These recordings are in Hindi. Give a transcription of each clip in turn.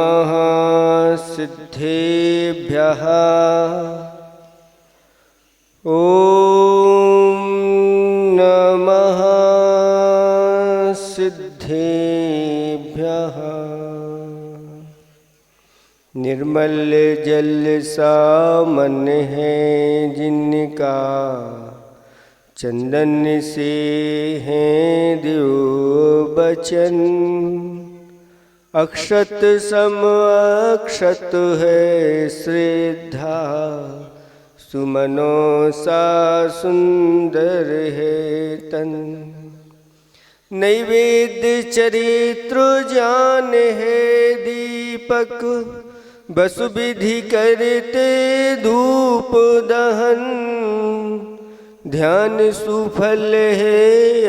नमः सिद्धेभ्यः। ॐ नमः सिद्धेभ्यः। निर्मल जल सामन है जिनका, चंदन से हैं दिव्य बचन। अक्षत सम अक्षत है श्रद्धा, सुमनों सा सुंदर है तन। नैवेद्य चरित्र जान है दीपक, बस विधि करते धूप दहन। ध्यान सुफल है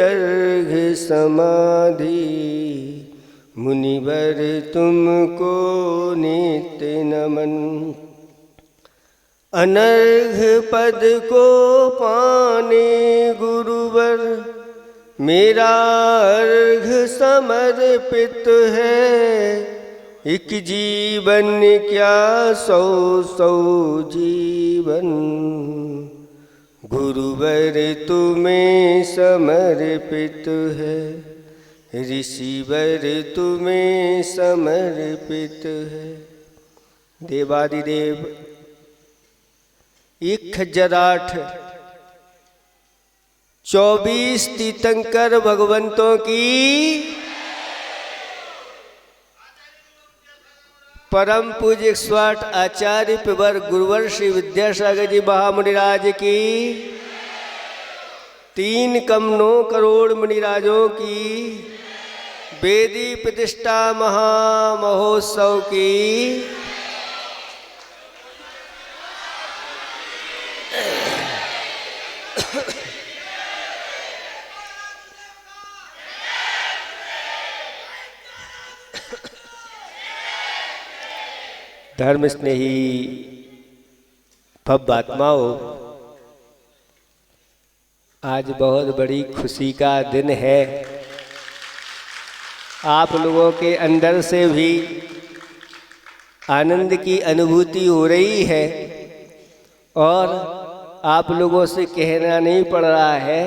अर्घ समाधि, मुनिवर तुमको नित्य नमन। अनर्घ पद को पाने गुरुवर, मेरा अर्घ समर्पित है। एक जीवन क्या सौ सौ जीवन, गुरुवर तुम्हें समर्पित है। ऋषिवर तुम्हें समर्पित है। देवादिदेव 1008 तीर्थंकर भगवंतों की परम पूज्य 108 आचार्य पिवर गुरुवर श्री विद्यासागर जी महामुनिराज की, 3 कम 9 करोड़ मुनिराजों की वेदी प्रतिष्ठा महामहोत्सव की धर्म स्नेही भव्य आत्माओं, आज बहुत बड़ी खुशी का दिन है। आप लोगों के अंदर से भी आनंद की अनुभूति हो रही है और आप लोगों से कहना नहीं पड़ रहा है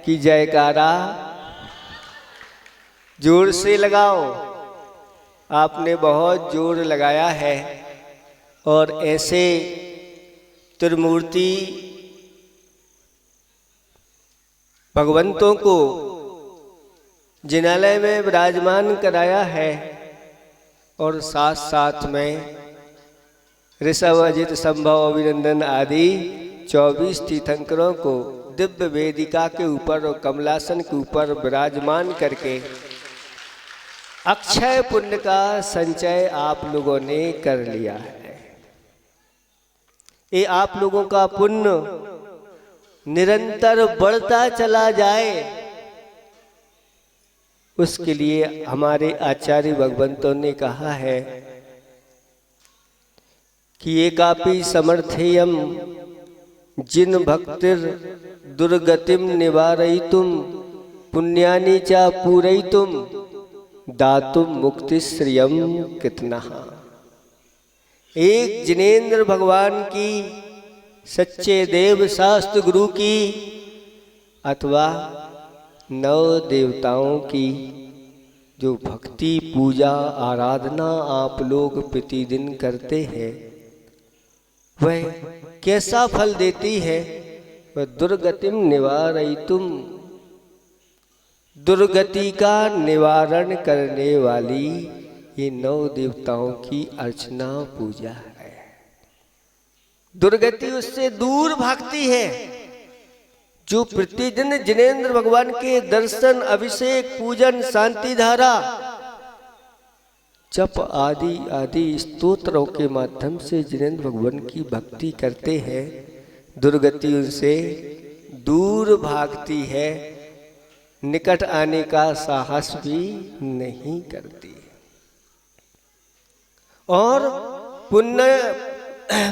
कि जयकारा जोर से लगाओ। आपने बहुत जोर लगाया है और ऐसे त्रिमूर्ति भगवंतों को जिनालय में विराजमान कराया है और साथ साथ में ऋषभ अजित संभव अभिनंदन आदि 24 तीर्थंकरों को दिव्य वेदिका के ऊपर और कमलासन के ऊपर विराजमान करके अक्षय पुण्य का संचय आप लोगों ने कर लिया है। ये आप लोगों का पुण्य निरंतर बढ़ता चला जाए, उसके लिए हमारे आचार्य भगवंतों ने कहा है कि एकापि समर्थेयम जिन भक्तिर दुर्गतिम निवारयितुम पुण्यानि च पूरयितुम दातुम मुक्ति श्रियम कितना। एक जिनेंद्र भगवान की, सच्चे देव शास्त्र गुरु की अथवा 9 देवताओं की जो भक्ति पूजा आराधना आप लोग प्रतिदिन करते हैं, वह कैसा फल देती है। वह दुर्गतिम निवारयितुम, दुर्गति का निवारण करने वाली ये 9 देवताओं की अर्चना पूजा है। दुर्गति उससे दूर भागती है जो प्रतिदिन जिनेंद्र भगवान के दर्शन, अभिषेक, पूजन, शांति धारा, जप आदि आदि स्तोत्रों के माध्यम से जिनेंद्र भगवान की भक्ति करते हैं। दुर्गति उनसे दूर भागती है, निकट आने का साहस भी नहीं करती। और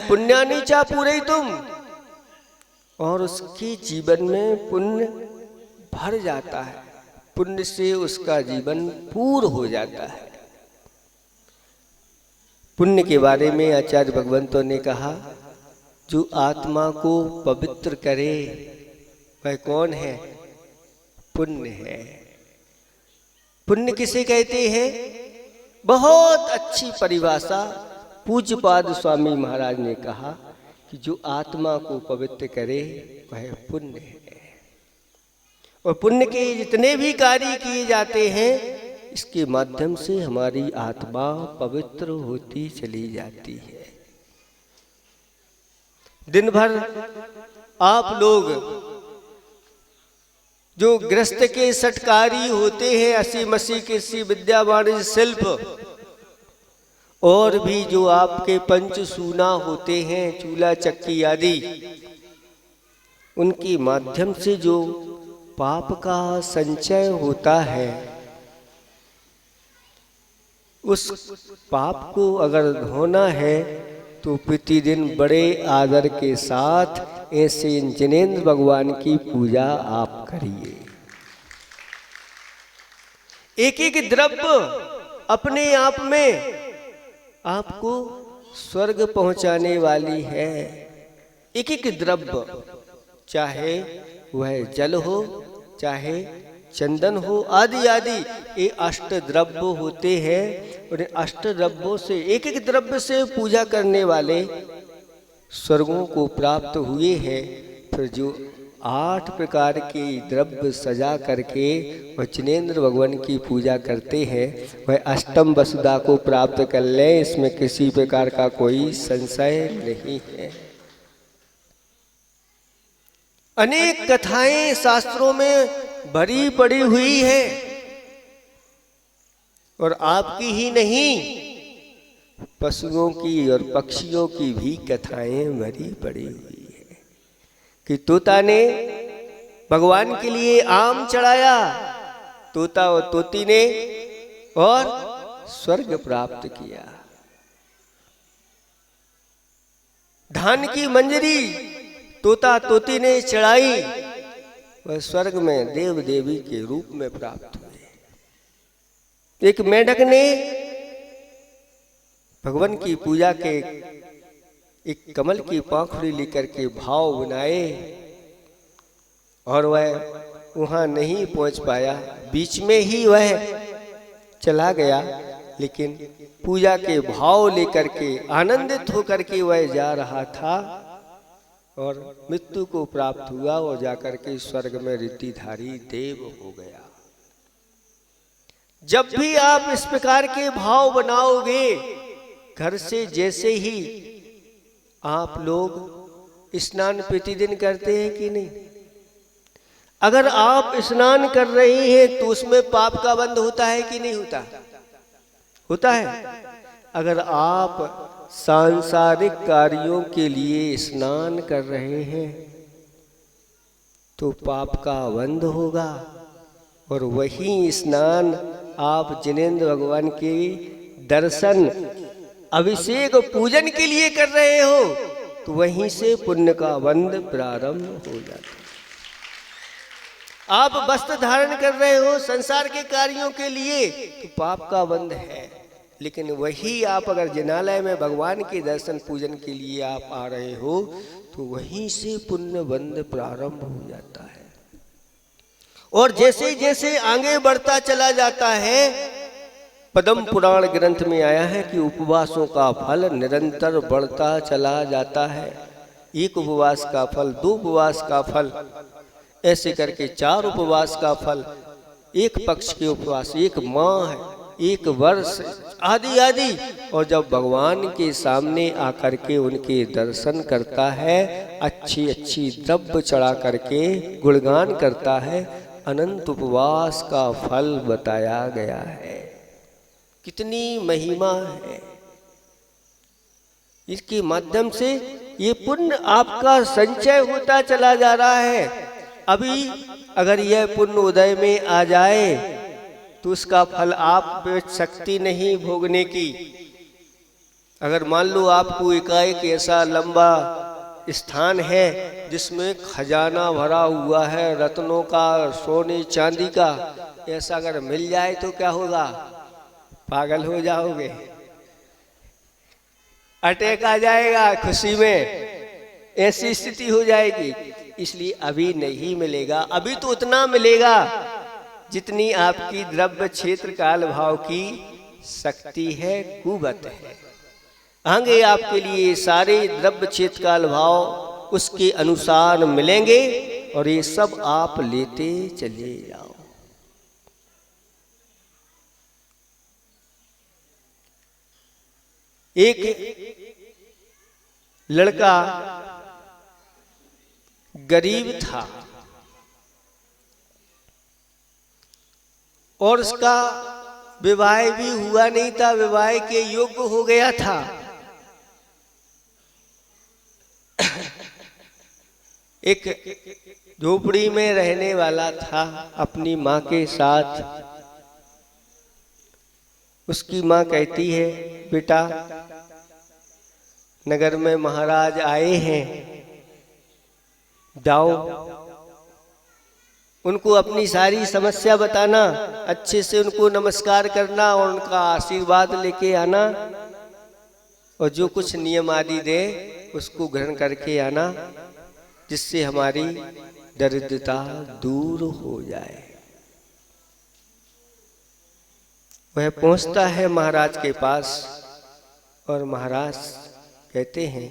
पुण्यानि च पूरयितुम, और उसके जीवन में पुण्य भर जाता है, पुण्य से उसका जीवन पूर्ण हो जाता है। पुण्य के बारे में आचार्य भगवंतों ने कहा, जो आत्मा को पवित्र करे वह कौन है? पुण्य है। पुण्य किसे कहते हैं? बहुत अच्छी परिभाषा पूज्यपाद स्वामी महाराज ने कहा कि जो आत्मा को पवित्र करे वह पुण्य है। और पुण्य के जितने भी कार्य किए जाते हैं, इसके माध्यम से हमारी आत्मा पवित्र होती चली जाती है। दिन भर आप लोग जो गृहस्थ के सटकारी होते हैं, असी मसी कृषि विद्या वाणिज्य शिल्प, और भी जो आपके पंचसूना होते हैं, चूल्हा चक्की आदि, उनके माध्यम से जो पाप का संचय होता है, उस पाप को अगर धोना है तो प्रतिदिन बड़े आदर के साथ ऐसे जिनेंद्र भगवान की पूजा आप करिए। एक एक द्रव्य अपने आप में आपको स्वर्ग पहुंचाने वाली है। एक एक द्रव्य, चाहे वह जल हो, चाहे चंदन हो, आदि आदि, ये अष्ट द्रव्य होते हैं। और अष्ट द्रव्यों से, एक एक द्रव्य से पूजा करने वाले स्वर्गों को प्राप्त हुए हैं। फिर जो 8 प्रकार के द्रव्य सजा करके वह जिनेंद्र भगवान की पूजा करते हैं, वह अष्टम वसुधा को प्राप्त कर ले, इसमें किसी प्रकार का कोई संशय नहीं है। अनेक कथाएं शास्त्रों में भरी पड़ी हुई है, और आपकी ही नहीं, पशुओं की और पक्षियों की भी कथाएं भरी पड़ी हुई है कि तोता ने भगवान के लिए आम चढ़ाया, तोता और तोती ने, और स्वर्ग प्राप्त किया। धान की मंजरी तोता तोती ने चढ़ाई, वह स्वर्ग में देव देवी के रूप में प्राप्त हुए। एक मेढक ने भगवान की पूजा के एक कमल की पाखुड़ी लेकर के भाव बनाए, और वह वहां नहीं पहुंच पाया, बीच में ही वह चला गया, लेकिन पूजा के भाव लेकर के आनंदित होकर के वह जा रहा था, और मृत्यु को प्राप्त हुआ, और जाकर के स्वर्ग में ऋद्धिधारी देव हो गया। जब भी आप इस प्रकार के भाव बनाओगे, घर से जैसे ही आप लोग स्नान प्रतिदिन करते हैं कि नहीं? अगर आप स्नान कर रहे हैं तो उसमें पाप का बंध होता है कि नहीं होता? होता है। अगर आप सांसारिक कार्यों के लिए स्नान कर रहे हैं तो पाप का बंध होगा, और वही स्नान आप जिनेंद्र भगवान के दर्शन, अभिषेक, पूजन के लिए कर रहे हो तो वहीं से पुण्य का बंध प्रारंभ हो जाता है। आप वस्त्र धारण कर रहे हो संसार के कार्यों के लिए तो पाप का बंध है, लेकिन वही आप अगर जिनालय में भगवान के दर्शन पूजन के लिए आप आ रहे हो तो वहीं से पुण्य बंध प्रारंभ हो जाता है। और जैसे जैसे आगे बढ़ता चला जाता है, पद्म पुराण ग्रंथ में आया है कि उपवासों का फल निरंतर बढ़ता चला जाता है। एक उपवास का फल, 2 उपवास का फल, ऐसे करके 4 उपवास का फल, एक पक्ष के उपवास, 1 माह, 1 वर्ष, आदि आदि। और जब भगवान के सामने आकर के उनके दर्शन करता है, अच्छी अच्छी द्रव्य चढ़ा करके गुणगान करता है, अनंत उपवास का फल बताया गया है। कितनी महिमा है। इसके माध्यम से ये पुण्य आपका संचय होता चला जा रहा है। अभी अगर यह पुण्य उदय में आ जाए तो उसका फल आप में शक्ति नहीं भोगने की। अगर मान लो आपको एकाएक ऐसा लंबा स्थान है जिसमें खजाना भरा हुआ है, रत्नों का, सोने चांदी का, ऐसा अगर मिल जाए तो क्या होगा? पागल हो जाओगे। अटैक आ जाएगा खुशी में, ऐसी स्थिति हो जाएगी। इसलिए अभी नहीं मिलेगा। अभी तो उतना मिलेगा जितनी आपकी द्रव्य क्षेत्र काल भाव की शक्ति है, कुवत है। आगे आपके लिए सारे द्रव्य क्षेत्र काल भाव उसके अनुसार मिलेंगे और ये सब आप लेते चले जाओ। एक लड़का गरीब था और उसका विवाह भी हुआ नहीं था, विवाह के योग्य हो गया था। एक झोपड़ी में रहने वाला था अपनी माँ के साथ। उसकी माँ कहती है, बेटा नगर में महाराज आए हैं, जाओ उनको अपनी सारी समस्या बताना, अच्छे से उनको नमस्कार करना और उनका आशीर्वाद लेके आना, और जो कुछ नियम आदि दे उसको ग्रहण करके आना, जिससे हमारी दरिद्रता दूर हो जाए। वह पहुंचता है महाराज के पास और महाराज कहते हैं,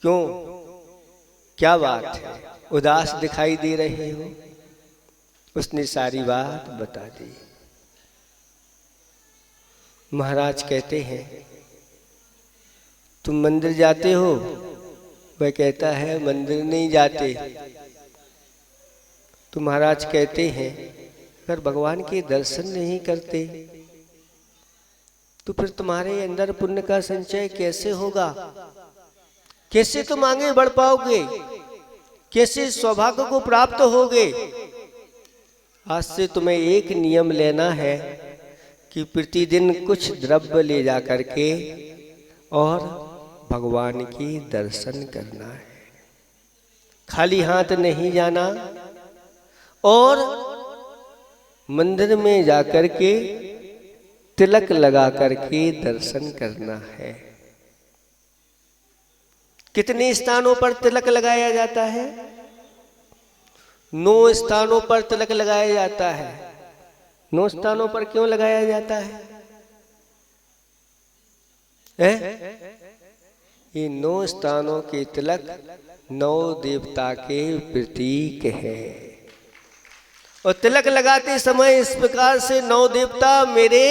क्यों, क्या बात है, उदास दिखाई दे रहे हो? उसने सारी बात बता दी। महाराज कहते हैं, तुम मंदिर जाते हो? वह कहता है, मंदिर नहीं जाते। तो महाराज कहते हैं, अगर भगवान के दर्शन नहीं करते तो फिर तुम्हारे अंदर पुण्य का संचय कैसे होगा? कैसे तुम आगे बढ़ पाओगे? कैसे सौभाग्य को प्राप्त होगे? आज से तुम्हें एक नियम लेना है कि प्रतिदिन कुछ द्रव्य ले जा करके और भगवान के दर्शन करना है। खाली हाथ नहीं जाना और मंदिर में जाकर के तिलक लगा करके दर्शन करना है। कितने स्थानों पर तिलक लगाया जाता है? 9 स्थानों पर तिलक लगाया जाता है। 9 स्थानों पर क्यों लगाया जाता है? ये 9 स्थानों के तिलक 9 देवता के प्रतीक है। और तिलक लगाते समय इस प्रकार से 9 देवता मेरे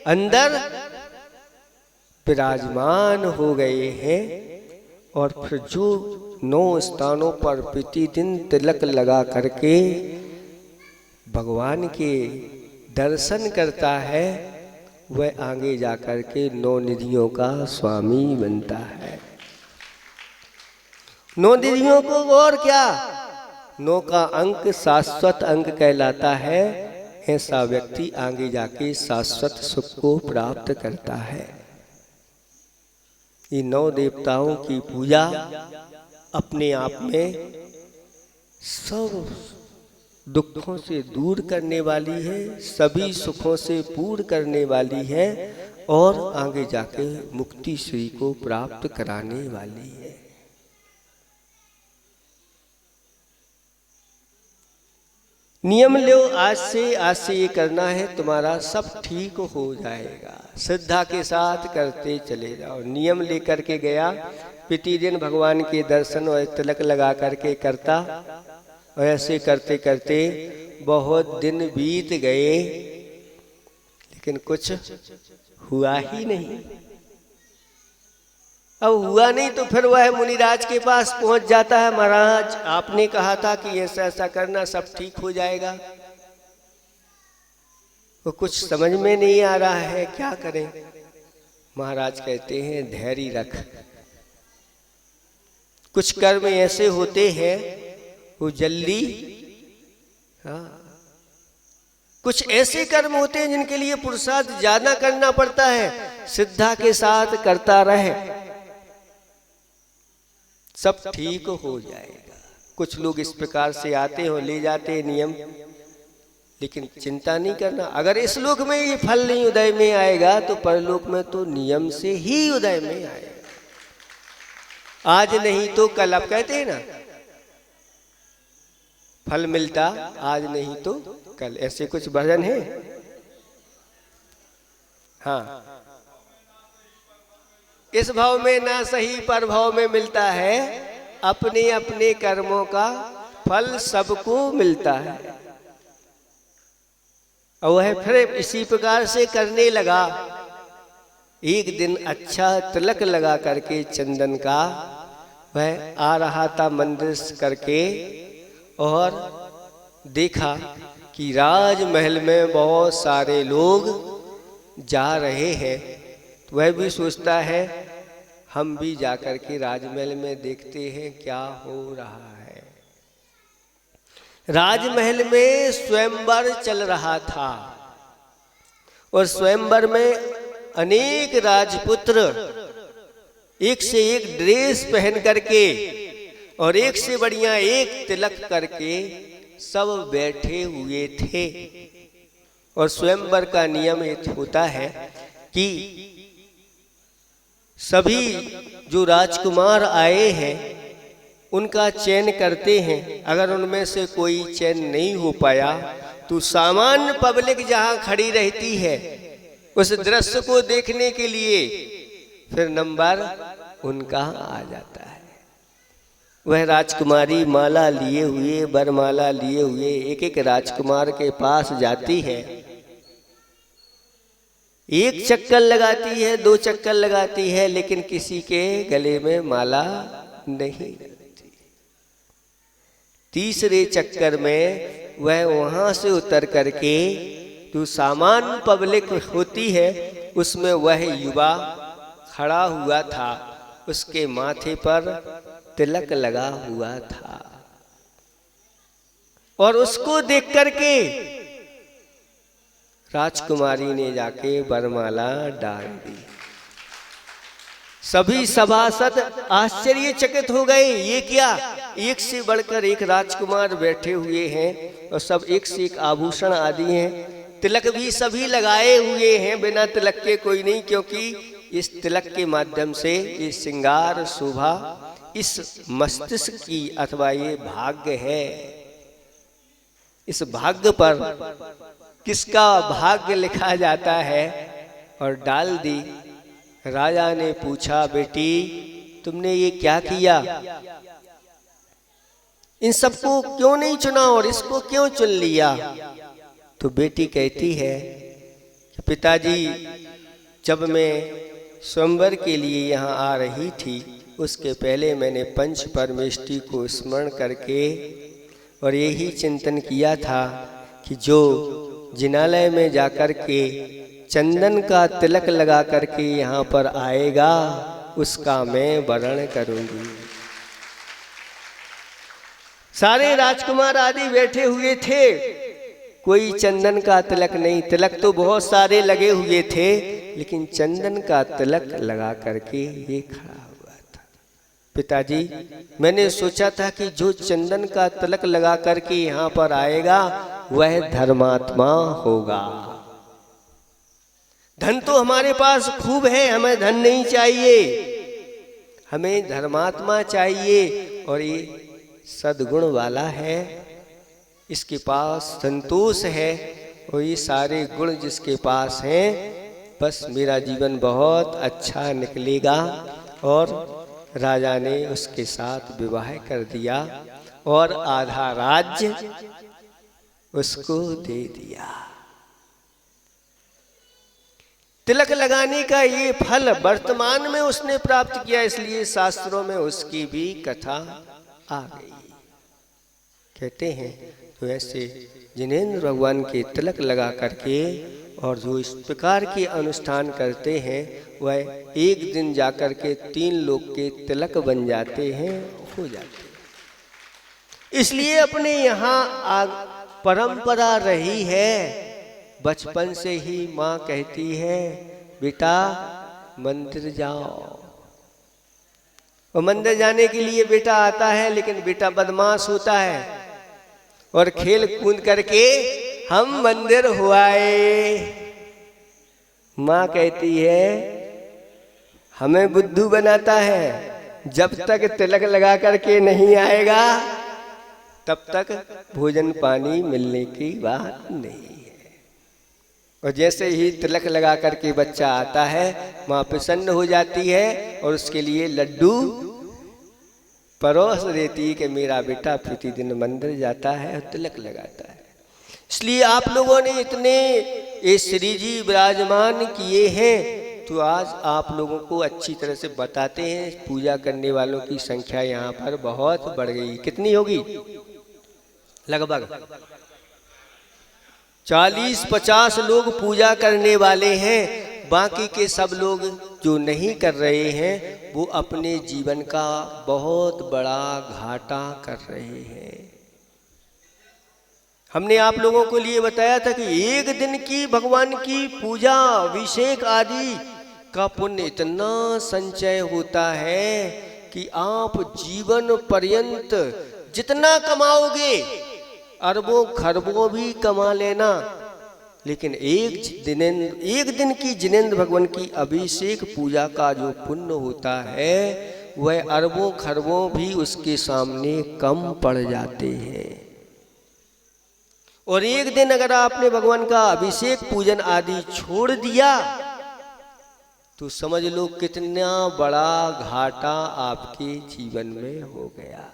अंदर विराजमान हो गए हैं। और फिर जो 9 स्थानों पर प्रतिदिन तिलक लगा करके भगवान के दर्शन करता है, वह आगे जाकर के 9 निधियों का स्वामी बनता है। 9 निधियों को और क्या, 9 का अंक शाश्वत अंक कहलाता है। ऐसा व्यक्ति आगे जाके शाश्वत सुख को प्राप्त करता है। ये 9 देवताओं की पूजा अपने आप में सब दुखों से दूर करने वाली है, सभी सुखों से पूर्ण करने वाली है और आगे जाके मुक्ति श्री को प्राप्त कराने वाली है। नियम लो, आज से ये करना है, तुम्हारा सब ठीक हो जाएगा। श्रद्धा के साथ करते चले जाओ। नियम लेकर के गया, प्रतिदिन भगवान के दर्शन और तिलक लगा करके करता, और ऐसे करते करते बहुत दिन बीत गए, लेकिन कुछ हुआ ही नहीं। अब हुआ नहीं तो फिर वह मुनिराज के पास पहुंच जाता है, महाराज आपने कहा था कि ऐसा ऐसा करना, सब ठीक हो जाएगा। वो कुछ समझ में नहीं आ रहा है, क्या करें? महाराज कहते हैं, धैर्य रख। कुछ कर्म ऐसे होते हैं वो जल्दी, कुछ ऐसे कर्म होते हैं जिनके लिए पुरुषार्थ ज्यादा करना पड़ता है। श्रद्धा के साथ करता रहे, सब ठीक हो जाएगा। कुछ लोग इस प्रकार से आते हो, ले जाते नियम, लेकिन चिंता नहीं करना। अगर इस लोक में ये फल नहीं उदय में आएगा तो परलोक में तो नियम से ही उदय में आएगा। आज नहीं तो कल, आप कहते हैं ना, फल मिलता आज नहीं तो कल, ऐसे कुछ भजन है। हाँ, इस भाव में ना सही पर भाव में मिलता है, अपने अपने कर्मों का फल सबको मिलता है। और वह फिर इसी प्रकार से करने लगा। एक दिन अच्छा तिलक लगा करके चंदन का वह आ रहा था मंदिर करके, और देखा कि राजमहल में बहुत सारे लोग जा रहे हैं। तो वह भी सोचता है हम भी जाकर के राजमहल में देखते हैं क्या हो रहा है। राजमहल में स्वयंवर चल रहा था और स्वयंवर में अनेक राजपुत्र एक से एक ड्रेस पहन करके और एक से बढ़िया एक तिलक करके सब बैठे हुए थे। और स्वयंवर का नियम ये होता है कि सभी जो राजकुमार आए हैं उनका चयन करते हैं। अगर उनमें से कोई चयन नहीं हो पाया तो सामान्य पब्लिक जहां खड़ी रहती है उस दृश्य को देखने के लिए फिर नंबर उनका आ जाता है। वह राजकुमारी माला लिए हुए, बरमाला लिए हुए एक एक राजकुमार के पास जाती है। एक चक्कर लगाती है, दो चक्कर लगाती है, लेकिन किसी के गले में माला नहीं लगती। तीसरे चक्कर में वह वहां से उतर करके जो सामान्य पब्लिक होती है उसमें वह युवा खड़ा हुआ था, उसके माथे पर तिलक लगा हुआ था। और उसको देख करके राजकुमारी ने जाके वरमाला डाल दी। सभी सभासद आश्चर्यचकित हो गए, ये क्या, एक से बढ़कर एक राजकुमार बैठे हुए हैं और सब एक से एक आभूषण आदि हैं, तिलक भी सभी लगाए हुए हैं, बिना तिलक के कोई नहीं, क्योंकि इस तिलक के माध्यम से ये श्रृंगार शोभा इस मस्तिष्क की अथवा ये भाग्य है। इस भाग्य पर किसका भाग्य लिखा जाता है। और डाल दी। राजा ने पूछा, बेटी तुमने ये क्या किया, इन सबको क्यों नहीं चुना और इसको क्यों चुन लिया। तो बेटी कहती है कि पिताजी जब मैं स्वयंवर के लिए यहाँ आ रही थी उसके पहले मैंने पंच परमेष्टि को स्मरण करके और यही चिंतन किया था कि जो जिनालय में जाकर के चंदन का तिलक लगा करके यहाँ पर आएगा उसका मैं वरण करूंगी। सारे राजकुमार आदि बैठे हुए थे, कोई चंदन का तिलक नहीं। तिलक तो बहुत सारे लगे हुए थे लेकिन चंदन का तिलक लगा करके ये खड़ा हुआ था। पिताजी मैंने सोचा था कि जो चंदन का तिलक लगा करके यहाँ पर आएगा वह धर्मात्मा होगा। धन तो हमारे पास खूब है, हमें धन नहीं चाहिए, हमें धर्मात्मा चाहिए। और ये सद्गुण वाला है, इसके पास संतोष है और ये सारे गुण जिसके पास हैं, बस मेरा जीवन बहुत अच्छा निकलेगा। और राजा ने उसके साथ विवाह कर दिया और आधा राज्य उसको दे दिया। तिलक लगाने का ये फल वर्तमान में उसने प्राप्त किया, इसलिए शास्त्रों में उसकी भी कथा आ गई। कहते हैं तो ऐसे जिनेंद्र भगवान के तिलक लगा करके और जो इस प्रकार के अनुष्ठान करते हैं वह एक दिन जाकर के 3 लोक के तिलक बन जाते हैं, हो जाते हैं। इसलिए अपने यहाँ परंपरा रही है, बचपन से ही माँ कहती है बेटा मंदिर जाओ। और मंदिर जाने के लिए बेटा आता है लेकिन बेटा बदमाश होता है और खेल कूद करके हम मंदिर हुआए। माँ कहती है हमें बुद्धू बनाता है, जब तक तिलक लगा करके नहीं आएगा तब तक भोजन पानी मिलने की बात नहीं है। और जैसे ही तिलक लगा करके बच्चा आता है, माँ प्रसन्न हो जाती है और उसके लिए लड्डू परोस देती है कि मेरा बेटा प्रतिदिन मंदिर जाता है और तिलक लगाता है। इसलिए आप लोगों ने इतने ये श्री जी विराजमान किए हैं, तो आज आप लोगों को अच्छी तरह से बताते हैं। पूजा करने वालों की संख्या यहाँ पर बहुत बढ़ गई। कितनी होगी? लगभग 40-50 लोग पूजा करने वाले हैं। बाकी के सब लोग जो नहीं कर रहे हैं वो अपने जीवन का बहुत बड़ा घाटा कर रहे हैं। हमने आप लोगों को लिए बताया था कि एक दिन की भगवान की पूजा अभिषेक आदि का पुण्य इतना संचय होता है कि आप जीवन पर्यंत जितना कमाओगे, अरबों खरबों भी कमा लेना, लेकिन एक दिन की जिनेंद्र भगवान की अभिषेक पूजा का जो पुण्य होता है वह अरबों खरबों भी उसके सामने कम पड़ जाते हैं। और एक दिन अगर आपने भगवान का अभिषेक पूजन आदि छोड़ दिया तो समझ लो कितना बड़ा घाटा आपके जीवन में हो गया।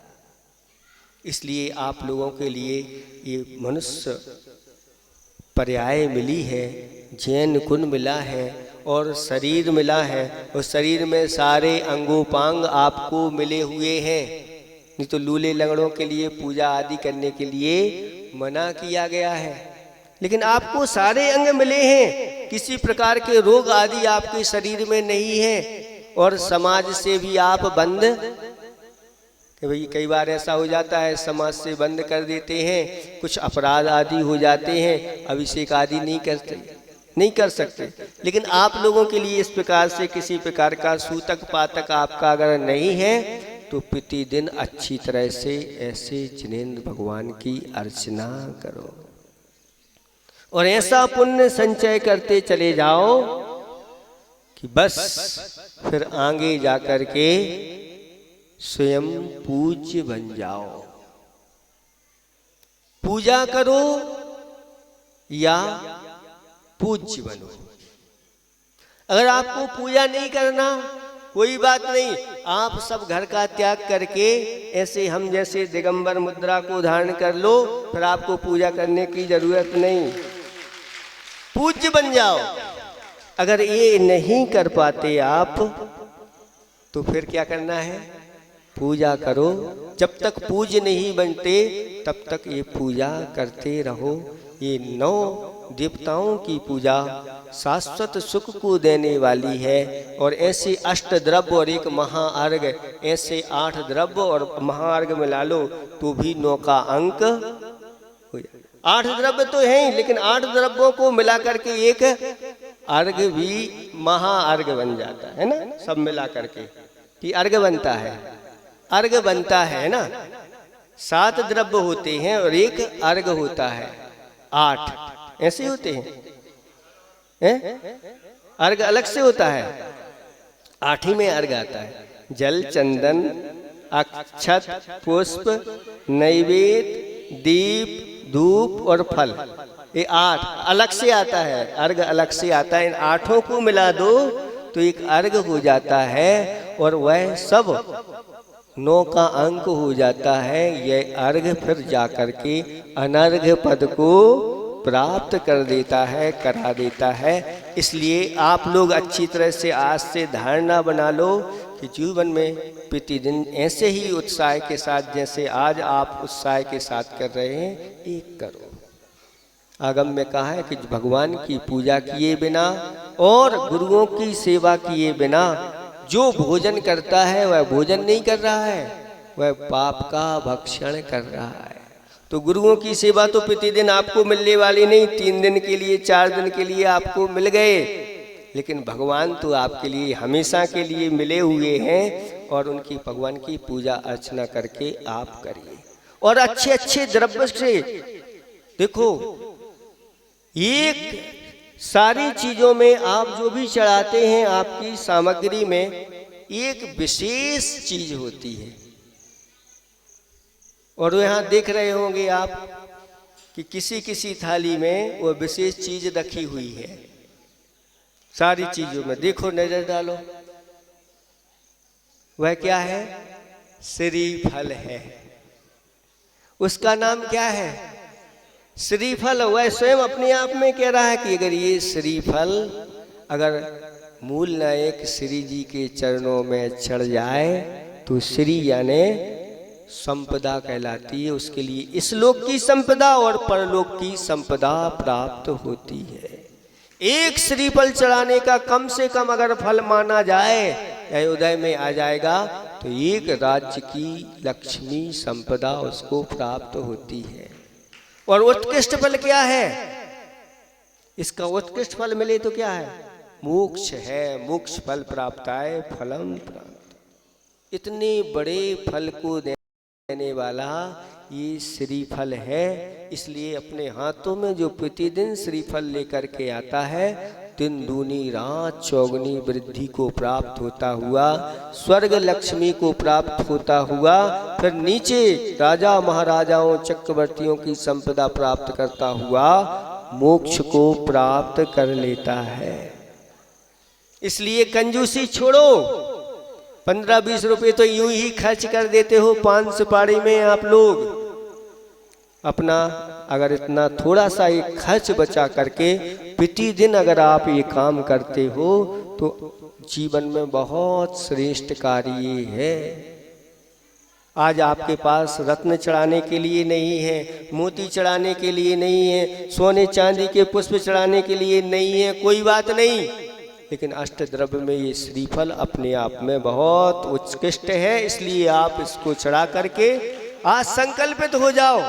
इसलिए आप लोगों के लिए ये मनुष्य पर्याय मिली है, जैन कुन मिला है और शरीर मिला है, और शरीर में सारे अंगोपांग आपको मिले हुए हैं। नहीं तो लूले लंगड़ों के लिए पूजा आदि करने के लिए मना किया गया है, लेकिन आपको सारे अंग मिले हैं। किसी प्रकार के रोग आदि आपके शरीर में नहीं है। और समाज से भी आप बंद, कि भाई कई बार ऐसा हो जाता है समाज से बंद कर देते हैं, कुछ अपराध आदि हो जाते हैं, अभिषेक आदि नहीं कर सकते। लेकिन आप लोगों के लिए इस प्रकार से किसी प्रकार का सूतक पातक आपका अगर नहीं है तो प्रतिदिन अच्छी तरह से ऐसे जिनेंद्र भगवान की अर्चना करो और ऐसा पुण्य संचय करते चले जाओ कि बस फिर आगे जाकर के स्वयं पूज्य बन जाओ। पूजा करो या पूज्य बनो। अगर आपको पूजा नहीं करना कोई बात नहीं, आप सब घर का त्याग करके ऐसे हम जैसे दिगंबर मुद्रा को धारण कर लो, फिर आपको पूजा करने की जरूरत नहीं, पूज्य बन जाओ। अगर ये नहीं कर पाते आप तो फिर क्या करना है? पूजा करो। जब तक पूज्य नहीं बनते तब तक ये पूजा करते रहो। ये 9 देवताओं की पूजा शाश्वत सुख को देने वाली है। और ऐसे 8 द्रव्य और 1 महाअर्घ, ऐसे 8 द्रव्य और महाअर्घ मिला लो तो भी 9 का अंक हो जाए। 8 द्रव्य तो हैं ही, लेकिन 8 द्रव्यों को मिला करके एक अर्घ भी महाअर्घ बन जाता है ना। सब मिला करके कि अर्घ बनता है, अर्घ बनता है ना। 7 द्रव्य होते हैं और एक अर्घ होता है। 8 ऐसे होते हैं, अर्घ अलग से होता है। 8 ही में अर्घ आता है। जल, चंदन, अक्षत, पुष्प, नैवेद्य, दीप, धूप और फल, ये 8 अलग से आता है। अर्घ अलग से आता है। इन 8 को मिला दो तो एक अर्घ हो जाता है और वह सब 9 का अंक हो जाता है। यह अर्घ फिर जाकर के अनर्घ पद को प्राप्त कर देता है, करा देता है। इसलिए आप लोग अच्छी तरह से आज से धारणा बना लो कि जीवन में प्रतिदिन ऐसे ही उत्साह के साथ जैसे आज आप उत्साह के साथ कर रहे हैं, एक करो। आगम में कहा है कि भगवान की पूजा किए बिना और गुरुओं की सेवा किए बिना जो भोजन करता है वह भोजन नहीं कर रहा है, वह पाप का भक्षण कर रहा है। तो गुरुओं की सेवा तो प्रतिदिन आपको मिलने वाली नहीं, 3 दिन के लिए 4 दिन के लिए आपको मिल गए, लेकिन भगवान तो आपके लिए हमेशा के लिए मिले हुए हैं। और उनकी भगवान की पूजा अर्चना करके आप करिए। और अच्छे अच्छे द्रव्य से देखो, एक सारी चीजों में आप जो भी चढ़ाते हैं आपकी सामग्री में एक विशेष चीज होती है। और यहाँ देख रहे होंगे आप कि किसी किसी थाली में वो विशेष चीज रखी हुई है। सारी चीजों में देखो, नजर डालो, वह क्या है? श्रीफल है। उसका नाम क्या है? श्रीफल। वह स्वयं अपने आप में कह रहा है कि अगर ये श्रीफल अगर मूल नायक श्री जी के चरणों में चढ़ जाए तो श्री यानी संपदा कहलाती है। उसके लिए इस लोक की संपदा और परलोक की संपदा प्राप्त होती है। एक श्रीफल चढ़ाने का कम से कम अगर फल माना जाए, अयोध्या में आ जाएगा तो एक राज्य की लक्ष्मी संपदा उसको प्राप्त होती है। और उत्कृष्ट फल क्या है? इसका उत्कृष्ट फल मिले तो क्या है? मोक्ष है। मोक्ष फल प्राप्त आए फलम प्राप्त। इतने बड़े फल को देने वाला ये श्रीफल है। इसलिए अपने हाथों में जो प्रतिदिन श्रीफल लेकर के आता है, दिन दूनी रात चौगुनी वृद्धि को प्राप्त होता हुआ, स्वर्ग लक्ष्मी को प्राप्त होता हुआ, फिर नीचे राजा महाराजाओं चक्रवर्तियों की संपदा प्राप्त करता हुआ मोक्ष को प्राप्त कर लेता है। इसलिए कंजूसी छोड़ो। 15-20 रुपए तो यूं ही खर्च कर देते हो 5 सुपारी में आप लोग। अपना अगर इतना थोड़ा सा एक खर्च बचा करके प्रतिदिन अगर आप ये काम करते हो तो जीवन में बहुत श्रेष्ठ कार्य है। आज आपके पास रत्न चढ़ाने के लिए नहीं है, मोती चढ़ाने के लिए नहीं है, सोने चांदी के पुष्प चढ़ाने के लिए नहीं है, कोई बात नहीं, लेकिन अष्टद्रव्य में ये श्रीफल अपने आप में बहुत उत्कृष्ट है। इसलिए आप इसको चढ़ा करके आज संकल्पित हो जाओ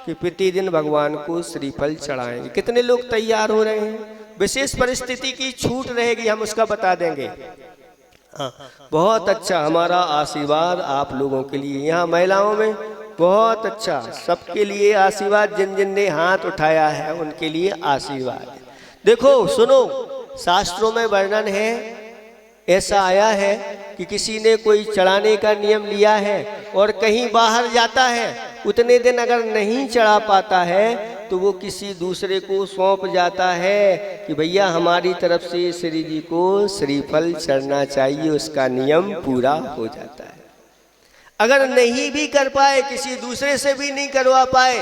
कि प्रतिदिन भगवान को श्रीफल चढ़ाएंगे। कितने लोग तैयार हो रहे हैं? विशेष परिस्थिति की छूट रहेगी, हम उसका बता देंगे। हाँ, बहुत अच्छा हमारा आशीर्वाद आप लोगों के लिए, यहाँ महिलाओं में बहुत अच्छा सबके लिए आशीर्वाद। जिन जिन ने हाथ उठाया है उनके लिए आशीर्वाद। देखो सुनो, शास्त्रों में वर्णन है, ऐसा आया है कि किसी ने कोई चढ़ाने का नियम लिया है और कहीं बाहर जाता है, उतने दिन अगर नहीं चढ़ा पाता है तो वो किसी दूसरे को सौंप जाता है कि भैया हमारी तरफ से श्री जी को श्रीफल चढ़ना चाहिए, उसका नियम पूरा हो जाता है। अगर नहीं भी कर पाए, किसी दूसरे से भी नहीं करवा पाए,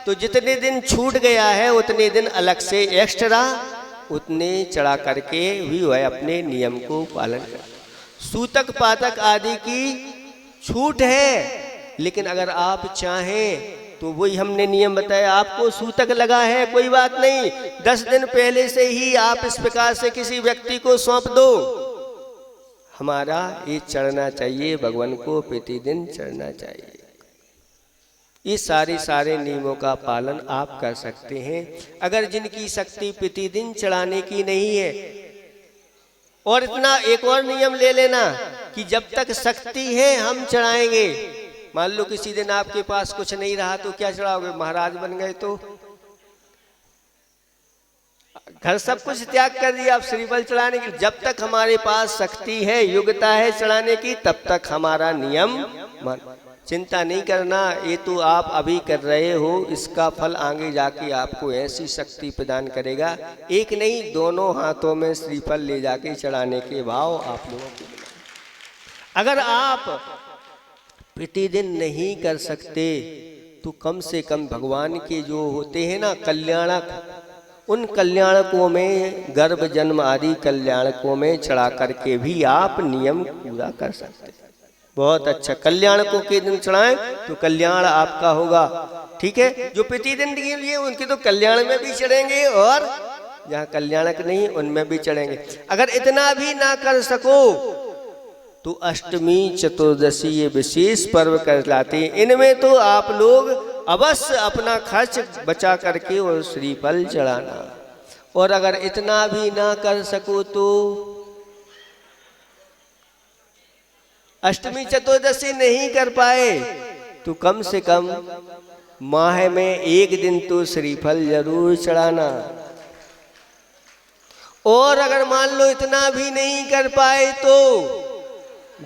तो जितने दिन छूट गया है उतने दिन अलग से एक्स्ट्रा उतने चढ़ा करके भी वह अपने नियम को पालन कर। सूतक पातक आदि की छूट है, लेकिन अगर आप चाहें तो वही हमने नियम बताया। आपको सूतक लगा है, कोई बात नहीं, 10 दिन पहले से ही आप इस प्रकार से किसी व्यक्ति को सौंप दो, हमारा ये चढ़ना चाहिए, भगवान को प्रतिदिन चढ़ना चाहिए। ये सारे नियमों का पालन आप कर सकते हैं। अगर जिनकी शक्ति प्रतिदिन चढ़ाने की नहीं है, और इतना एक और नियम ले लेना कि जब तक शक्ति है हम चढ़ाएंगे। मान लो किसी दिन आपके पास कुछ नहीं रहा तो क्या चढ़ाओगे? महाराज बन गए तो घर सब कुछ त्याग कर दिया आप श्रीफल चढ़ाने के लिए। जब तक हमारे पास शक्ति है, योग्यता है चढ़ाने की, तब तक हमारा नियम चिंता नहीं करना। ये तो आप अभी कर रहे हो, इसका फल आगे जाके आपको ऐसी शक्ति प्रदान करेगा। एक नहीं, दोनों हाथों में श्रीफल ले जाके चढ़ाने के भाव आप लोगों को। अगर आप प्रतिदिन नहीं कर सकते तो कम से कम भगवान के जो होते हैं ना कल्याणक, उन कल्याणकों में, गर्भ जन्म आदि कल्याणकों में चढ़ा करके भी आप नियम पूरा कर सकते हैं। बहुत अच्छा, कल्याणकों के दिन चढ़ाएं तो कल्याण आपका होगा। ठीक है, जो प्रतिदिन के लिए उनके तो कल्याण में भी चढ़ेंगे और जहाँ कल्याणक नहीं उनमें भी चढ़ेंगे। अगर इतना भी ना कर सको तो अष्टमी चतुर्दशी ये विशेष पर्व कहलाते हैं। इनमें तो आप लोग अवश्य अपना खर्च बचा करके और श्रीफल चढ़ाना। और अगर इतना भी ना कर सको तो अष्टमी चतुर्दशी नहीं कर पाए तो कम से कम माह में एक दिन तो श्रीफल जरूर चढ़ाना। और अगर मान लो इतना भी नहीं कर पाए तो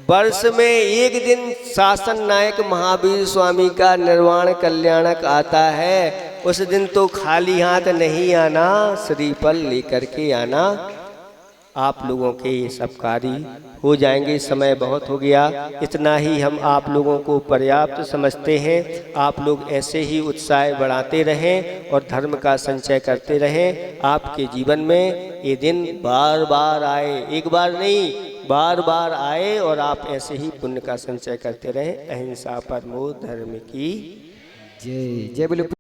वर्ष में एक दिन शासन नायक महावीर स्वामी का निर्वाण कल्याणक आता है। उस दिन तो खाली हाथ नहीं आना, श्रीफल लेकर के आना। आप लोगों के ये सब कार्य हो जाएंगे। समय बहुत हो गया, इतना ही हम आप लोगों को पर्याप्त समझते हैं। आप लोग ऐसे ही उत्साह बढ़ाते रहें और धर्म का संचय करते रहें। आपके जीवन में ये दिन बार बार आए, एक बार नहीं बार बार आए, और आप ऐसे ही पुण्य का संचय करते रहें। अहिंसा परमो धर्म की जय। जय बोले।